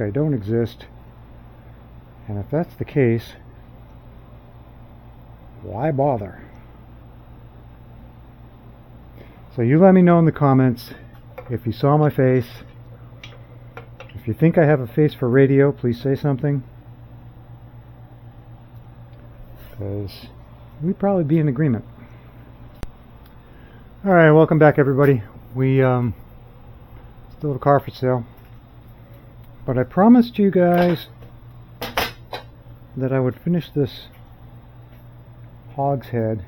I don't exist. And if that's the case, why bother? So you let me know in the comments if you saw my face. If you think I have a face for radio, please say something. Because we'd probably be in agreement. Alright, welcome back everybody. We still have a car for sale. But I promised you guys that I would finish this hogshead.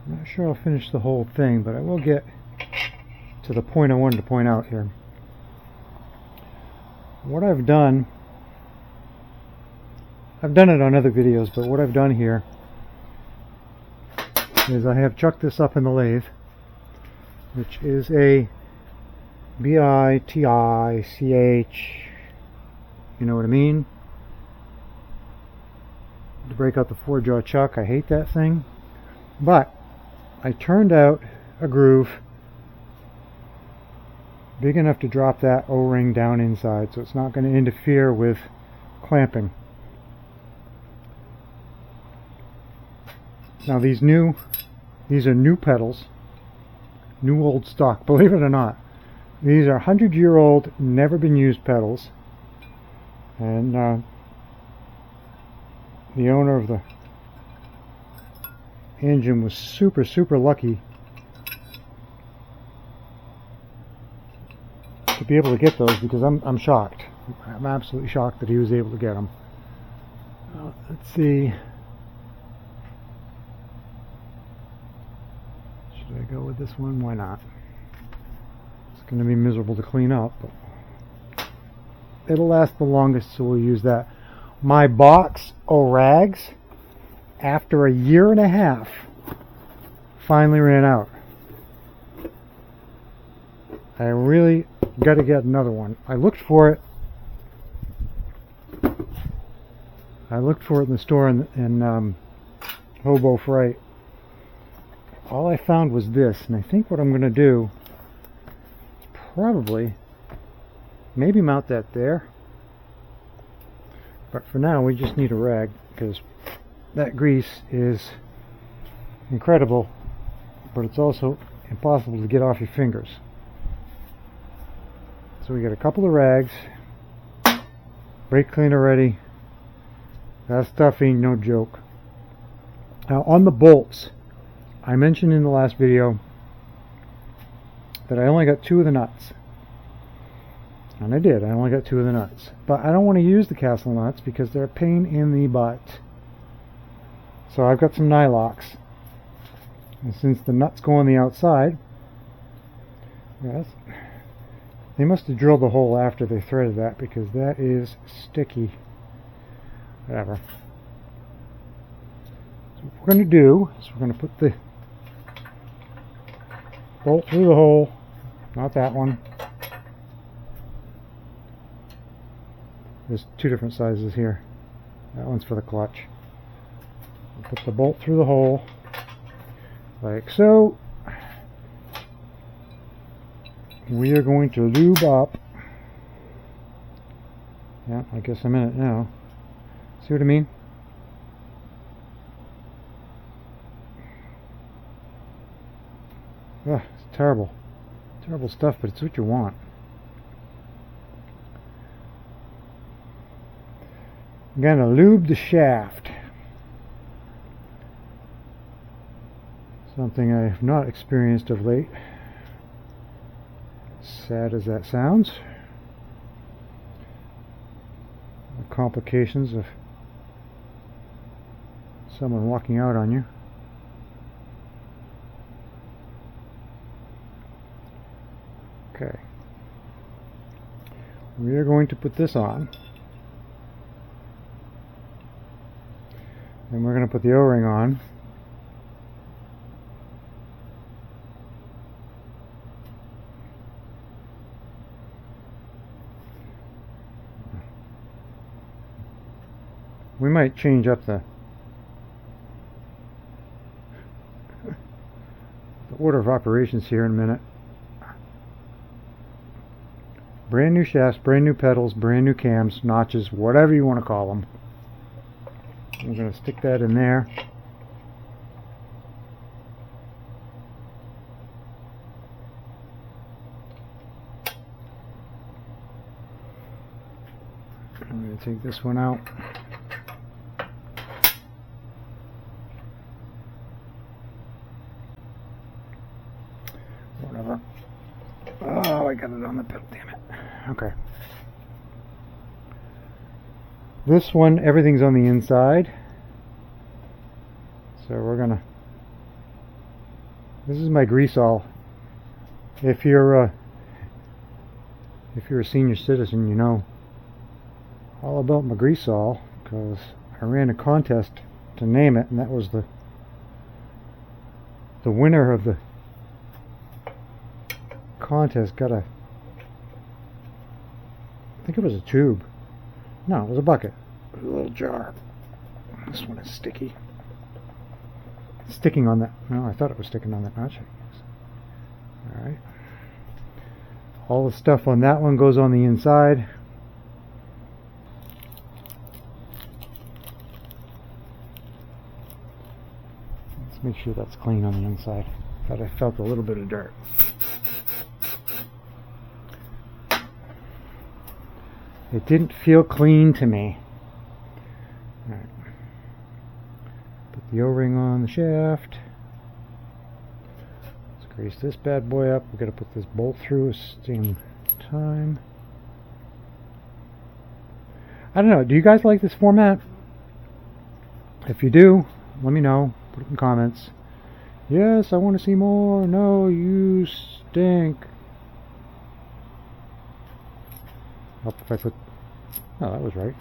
I'm not sure I'll finish the whole thing, but I will get to the point I wanted to point out here. What I've done it on other videos, but what I've done here is I have chucked this up in the lathe, which is a bitich, you know what I mean, to break out the 4-jaw chuck. I hate that thing, but I turned out a groove big enough to drop that O-ring down inside, so it's not going to interfere with clamping. Now these are new pedals, new old stock, believe it or not. These are 100-year-old, never been used pedals, and the owner of the engine was super lucky to be able to get those, because I'm shocked. I'm absolutely shocked that he was able to get them. Let's see. Should I go with this one? Why not? It's going to be miserable to clean up, but it'll last the longest, so we'll use that. My box of rags, after a year and a half, finally ran out. I really got to get another one. I looked for it. In the store in Hobo Freight. All I found was this, and I think what I'm going to do is probably maybe mount that there. But for now, we just need a rag, because that grease is incredible, but it's also impossible to get off your fingers. So we got a couple of rags, brake cleaner ready. That stuff ain't no joke. Now on the bolts, I mentioned in the last video that I only got 2 of the nuts. And I did, I only got 2 of the nuts. But I don't want to use the castle nuts because they're a pain in the butt. So I've got some nylocks. And since the nuts go on the outside, yes, they must have drilled the hole after they threaded that, because that is sticky. Whatever. So what we're going to do is we're going to put the bolt through the hole, not that one. There's 2 different sizes here. That one's for the clutch. We'll put the bolt through the hole, like so. We are going to lube up. Yeah, I guess I'm in it now. See what I mean? Ugh, it's terrible. Terrible stuff, but it's what you want. I'm going to lube the shaft. Something I have not experienced of late. Sad as that sounds. The complications of someone walking out on you. Okay. We are going to put this on. And we're going to put the O-ring on. We might change up the order of operations here in a minute. Brand new shafts, brand new pedals, brand new cams, notches, whatever you want to call them. I'm going to stick that in there. I'm going to take this one out. Whatever. Oh, I got it on the pedal, damn it. Okay. This one, everything's on the inside. So we're gonna... This is my grease all. If you're a senior citizen, you know all about my grease all, because I ran a contest to name it, and that was the winner of the contest got a, I think it was a tube. No, it was a bucket. It was a little jar. This one is sticky. It's sticking on that. No, I thought it was sticking on that notch. Alright. All the stuff on that one goes on the inside. Let's make sure that's clean on the inside. Thought I felt a little bit of dirt. It didn't feel clean to me. All right. Put the O-ring on the shaft. Let's grease this bad boy up. We've got to put this bolt through at the same time. I don't know. Do you guys like this format? If you do, let me know. Put it in the comments. Yes, I want to see more. No, you stink. Hope if I put... Oh, that was right.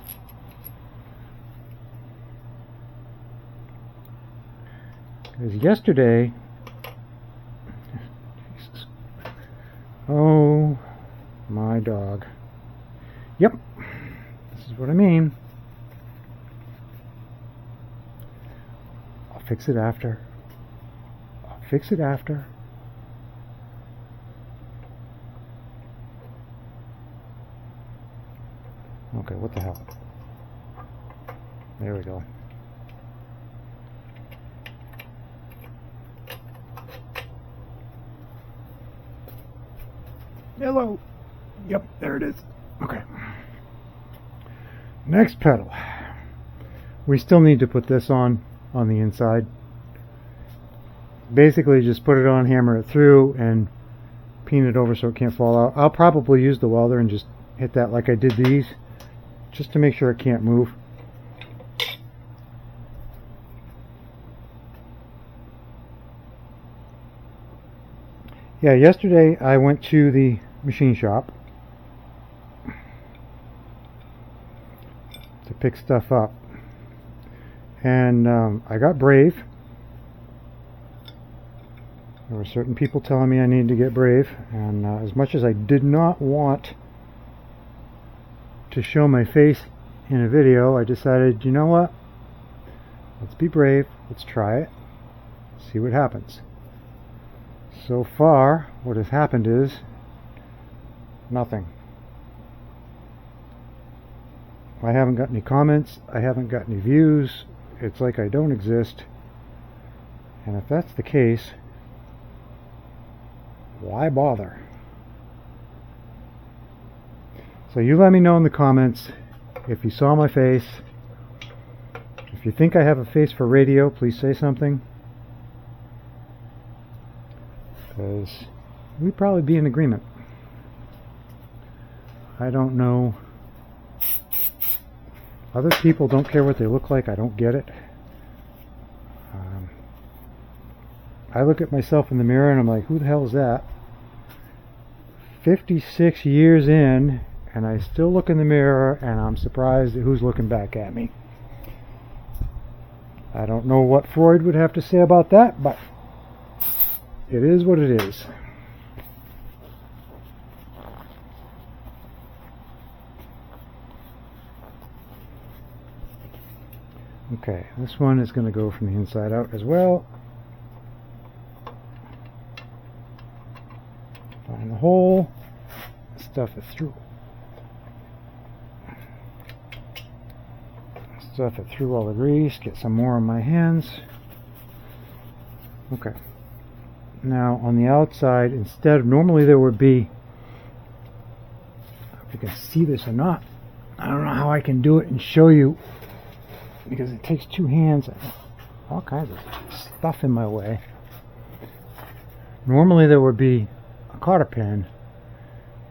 Because yesterday... Jesus. Oh, my dog. Yep. This is what I mean. I'll fix it after. I'll fix it after. Okay, what the hell? There we go. Hello. Yep, there it is. Okay. Next pedal. We still need to put this on the inside. Basically just put it on, hammer it through, and peen it over so it can't fall out. I'll probably use the welder and just hit that like I did these, just to make sure it can't move. Yeah, yesterday I went to the machine shop to pick stuff up, and I got brave. There were certain people telling me I needed to get brave, and as much as I did not want to show my face in a video, I decided, you know what, let's be brave, let's try it, see what happens. So far, what has happened is nothing. I haven't got any comments, I haven't got any views, it's like I don't exist. And if that's the case, why bother? So you let me know in the comments if you saw my face. If you think I have a face for radio, please say something, because we'd probably be in agreement. I don't know. Other people don't care what they look like. I don't get it. I look at myself in the mirror and I'm like, who the hell is that? 56 years in, and I still look in the mirror and I'm surprised at who's looking back at me. I don't know what Freud would have to say about that, but it is what it is. Okay, this one is going to go from the inside out as well. Find the hole, stuff it through. Stuff it through all the grease, get some more on my hands. Okay. Now on the outside, instead of, normally there would be, I don't know if you can see this or not, I don't know how I can do it and show you, because it takes two hands, all kinds of stuff in my way. Normally there would be a cotter pin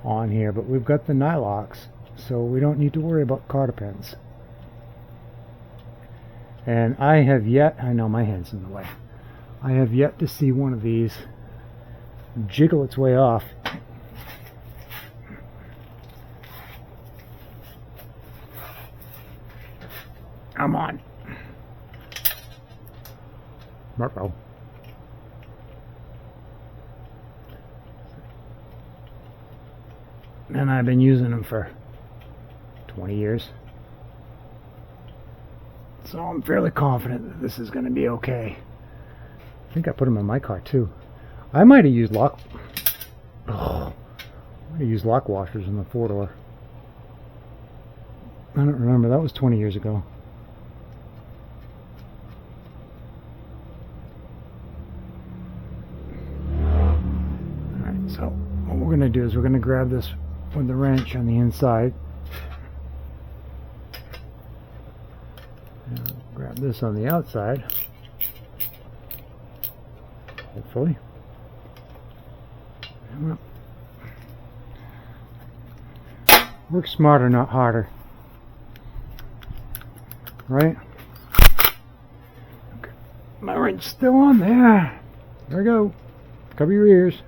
on here, but we've got the Nylox, so we don't need to worry about cotter pins. And I have yet, I know my hand's in the way, I have yet to see one of these jiggle its way off. Come on. Marco. And I've been using them for 20 years. So I'm fairly confident that this is going to be okay. I think I put them in my car too. I might have used lock washers in the 4-door. I don't remember. That was 20 years ago. Alright, so what we're going to do is we're going to grab this with the wrench on the inside. And grab this on the outside. Hopefully. Work smarter, not harder. Right? Okay. My wrench still on there. There we go. Cover your ears.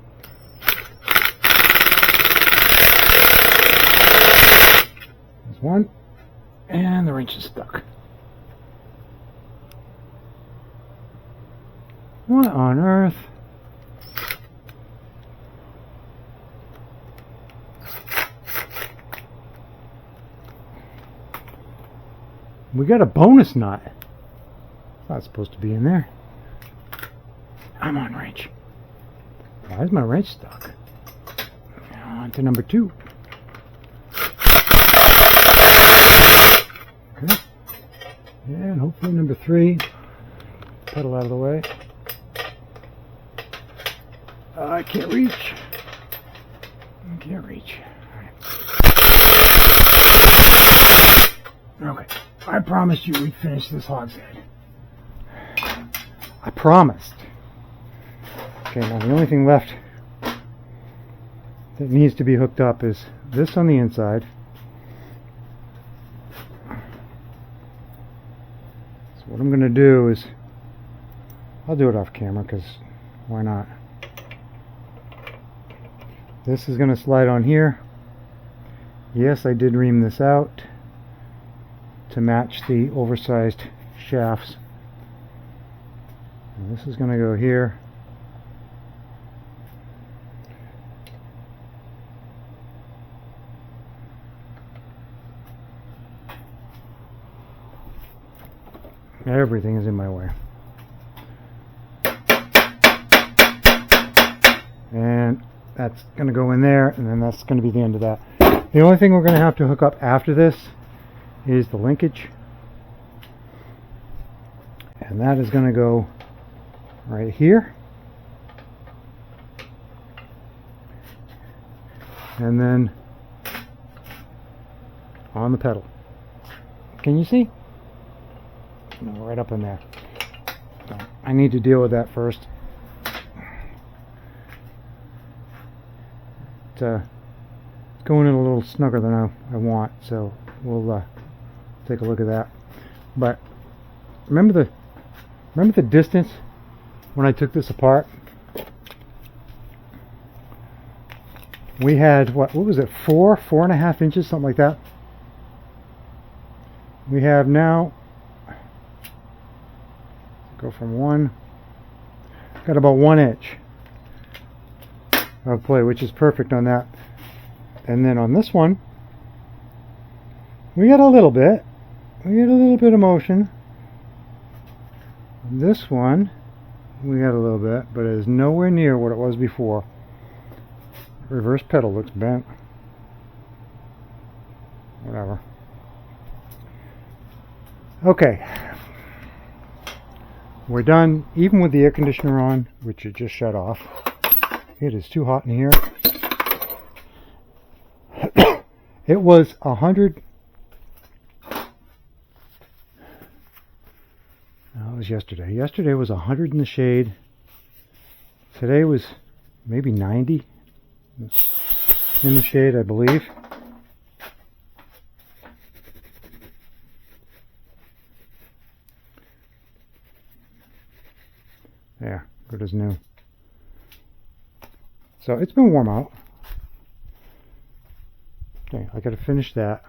There's one. And the wrench is stuck. What on earth? We got a bonus nut. It's not supposed to be in there. I'm on wrench. Why is my wrench stuck? Now on to number 2. Okay. And hopefully number 3. Pedal out of the way. I can't reach. I can't reach. All right. Okay. I promised you we'd finish this hogshead. I promised. Okay, now the only thing left that needs to be hooked up is this on the inside. So what I'm going to do is, I'll do it off camera because why not? This is going to slide on here. Yes, I did ream this out to match the oversized shafts. And this is going to go here. Everything is in my way. And that's going to go in there, and then that's going to be the end of that. The only thing we're going to have to hook up after this is the linkage, and that is going to go right here, and then on the pedal. Can you see? No, right up in there. So I need to deal with that first. It's going in a little snugger than I want, so we'll take a look at that. But remember the distance when I took this apart? We had what was it, 4.5 inches, something like that. We have now, go from 1, got about 1 inch of play, which is perfect on that. And then on this one, we got a little bit. We got a little bit of motion. On this one, we got a little bit, but it is nowhere near what it was before. Reverse pedal looks bent. whatever. Okay. We're done, even with the air conditioner on, which it just shut off. It is too hot in here. It was 100. No, it was yesterday. Yesterday was 100 in the shade. Today was maybe 90 in the shade, I believe. There, good as new. So it's been warm out. Okay, I gotta finish that.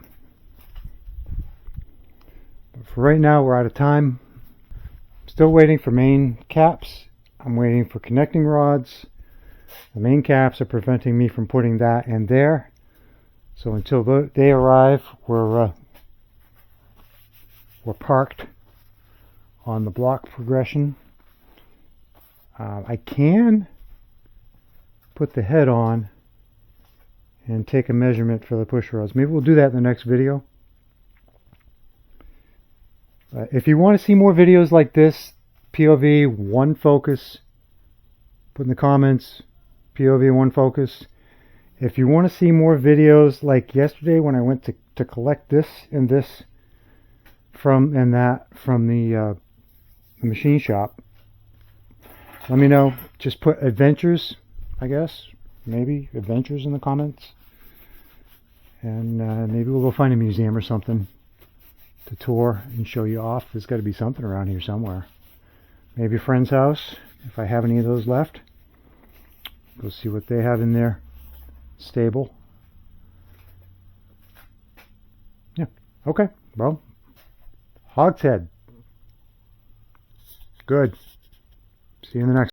But for right now, we're out of time. Still waiting for main caps. I'm waiting for connecting rods. The main caps are preventing me from putting that in there. So until they arrive, we're parked on the block progression. I can put the head on and take a measurement for the push rods. Maybe we'll do that in the next video. If you want to see more videos like this, POV, one focus, put in the comments, POV, one focus. If you want to see more videos like yesterday when I went to collect this and this from the machine shop, let me know. Just put adventures, I guess. Maybe adventures in the comments. And maybe we'll go find a museum or something to tour and show you off. There's got to be something around here somewhere. Maybe a friend's house, if I have any of those left. Go see what they have in their stable. Yeah. Okay. Well, hogshead. Good. See you in the next